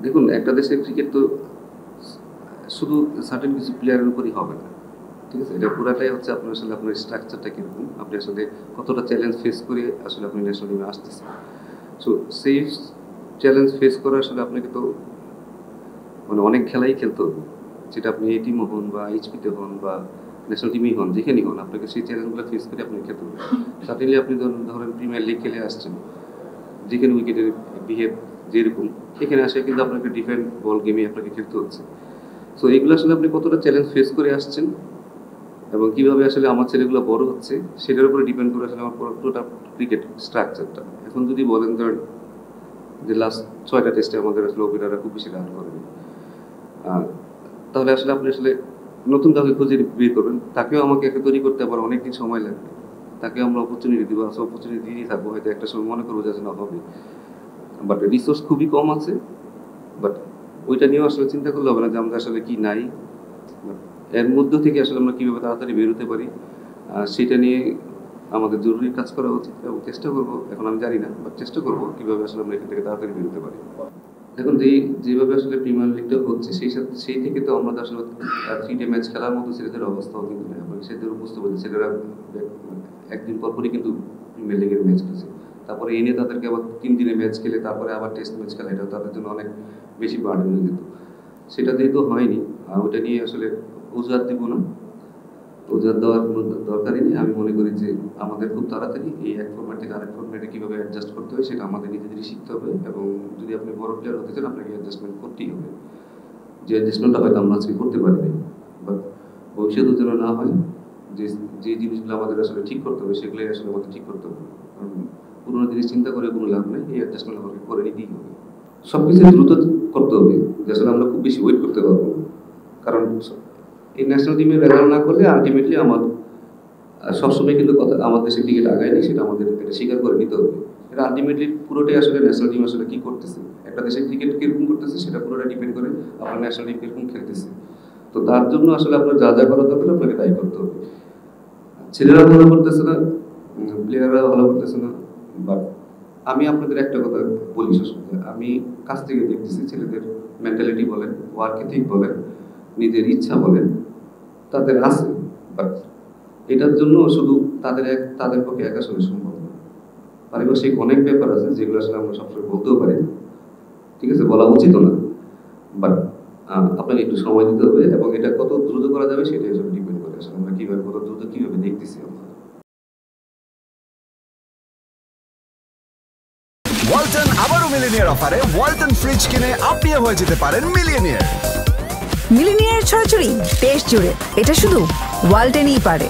দেখুন একটা দেশের ক্রিকেট তো শুধু সার্টেন কিছু প্লেয়ারের উপরই হবে না, ঠিক আছে? এটা পুরাটাই হচ্ছে আপনার আসলে আপনার স্ট্রাকচারটা কীরকম, আপনি আসলে কতটা চ্যালেঞ্জ ফেস করে আসলে আপনি ন্যাশনাল টিমে আসতেছেন। সো সেই চ্যালেঞ্জ ফেস করে আসলে আপনাকে তো মানে অনেক খেলাই খেলতে হবে, যেটা আপনি এ টিমও হন বা এইচপিতে হন বা ন্যাশনাল টিমেই হন, যেখানেই হন আপনাকে সেই চ্যালেঞ্জগুলো ফেস করে আপনাকে খেলতে হবে। সার্টেনলি আপনি ধরেন প্রিমিয়ার লিগ খেলে আসছেন, যেখানে উইকেটের বিহেভ যেরকম, সেখানে আসে কিন্তু আপনাকে ডিফেন্ড বল গেমে আপনাকে খেলতে হচ্ছে। সো এগুলো আসলে আপনি কতটা চ্যালেঞ্জ ফেস করে আসছেন এবং কীভাবে আসলে আমার ছেলেগুলো বড় হচ্ছে সেটার উপরে ডিপেন্ড করে আসলে আমার পুরোটা ক্রিকেট স্ট্রাকচারটা। এখন যদি বলেন ধরেন যে লাস্ট 6টা টেস্টে আমাদের আসলে ওপেনাররা খুব বেশি রান করেনি, তাহলে আসলে আপনি আসলে নতুন কাউকে খুঁজে বের করবেন, তাকেও আমাকে একটা তৈরি করতে আবার অনেকদিন সময় লাগবে, তাকেও আমরা অপরচুনিটি দিব, আসলে অপরচুনিটি দিয়েই থাকবো, হয়তো একটা সময় মনে করবো যে না হবে, বাট রিসোর্স খুবই কম আছে। বাট ওইটা নিয়েও আসলে চিন্তা করলে হবে না যে আমরা আসলে কি নাই, এর মধ্য থেকে আসলে আমরা কীভাবে তাড়াতাড়ি বেরোতে পারি সেটা নিয়ে আমাদের জরুরি কাজ করা উচিত এবং চেষ্টা করবো। এখন আমি জানি না, বাট চেষ্টা করবো কীভাবে আসলে আমরা এখান থেকে তাড়াতাড়ি বেরোতে পারি। এখন যেভাবে আসলে প্রিমিয়ার লিগটা হচ্ছে সেই থেকে তো আমরা আসলে 3ডে ম্যাচ খেলার মতো ছেলেদের অবস্থাও কিন্তু নেই। আপনাকে সেদেরও বুঝতে পারছি, ছেলেরা একদিন পরপরই কিন্তু প্রিমিয়ার লিগের ম্যাচ খেলছে, তারপরে এনে তাদেরকে আবার 3 দিনে ম্যাচ খেলে তারপরে আবার টেস্ট ম্যাচ খেলা, এটা তাদের জন্য অনেক বেশি বার্ডেন হয়ে যেত। সেটা যেহেতু হয়নি, ওটা নিয়ে আসলে অজুহাত দিব না, অজুহাত দেওয়ার কোনো দরকারই নেই। আমি মনে করি যে আমাদের খুব তাড়াতাড়ি এই এক ফরম্যাট থেকে আরেক ফরম্যাটে কীভাবে অ্যাডজাস্ট করতে হয় সেটা আমাদের নিজেদেরই শিখতে হবে, এবং যদি আপনি বড় প্লেয়ার হতে চান আপনাকে অ্যাডজাস্টমেন্ট করতেই হবে। যে অ্যাডজাস্টমেন্টটা হয়তো আমরা আজকে করতে পারিনি, বাট ভবিষ্যতের জন্য না হয় যে যে জিনিসগুলো আমাদের আসলে ঠিক করতে হবে সেগুলোই আসলে আমাদের ঠিক করতে হবে, কারণ পুরোনো জিনিস চিন্তা করে কোনো লাভ নেই, এই অ্যাডজাস্টমেন্ট আমাকে করে নিতেই হবে। সব কিছু দ্রুত করতে হবে, যে আসলে আমরা খুব বেশি ওয়েট করতে পারবো না, কারণ এই ন্যাশনাল টিমে রেজাল্ট না করলে আলটিমেটলি আমার সবসময় কিন্তু কথা আমার দেশে ক্রিকেট আগায় নেই, সেটা আমাদের এটা স্বীকার করে নিতে হবে। এটা আলটিমেটলি পুরোটাই আসলে ন্যাশনাল টিম আসলে কী করতেছে, একটা দেশে ক্রিকেট কীরকম করতেছে সেটা পুরোটা ডিপেন্ড করে আপনার ন্যাশনাল টিম কীরকম খেলতেছে। তো তার জন্য আসলে আপনার যা যা করা দরকার আপনাকে তাই করতে হবে। ছেলেরা ভালো করতেছে না, প্লেয়াররা ভালো করতেছে না, বাট আমি আপনাদের একটা কথা বলি সবসময়, আমি কাছ থেকে দেখতেছি ছেলেদের মেন্টালিটি বলেন, ওয়ার্ক এথিক বলেন, নিজের ইচ্ছা বলেন, তাদের আছে, বাট এটার জন্য শুধু তাদের পক্ষে একা আসলে সম্ভব না। পারিপার্শ্বিক অনেক ব্যাপার আছে যেগুলো আসলে আমরা সবসময় বলতেও পারি না, ঠিক আছে, বলা উচিত না, বাট আপনাকে একটু সময় দিতে হবে এবং এটা কত দ্রুত করা যাবে সেটাই আসলে ডিপেন্ড করে আসলে আমরা কীভাবে কত দ্রুত কীভাবে দেখতেছি আমরা। ওয়ালটন আবারও মিলিনিয়ার অফারে ওয়ালটন ফ্রিজ কিনে আপনিও হয়ে যেতে পারেন মিলিয়নিয়ার। মিলিনিয়ার ছড়াছড়ি দেশ জুড়ে, এটা শুধু ওয়ালটনই পারে।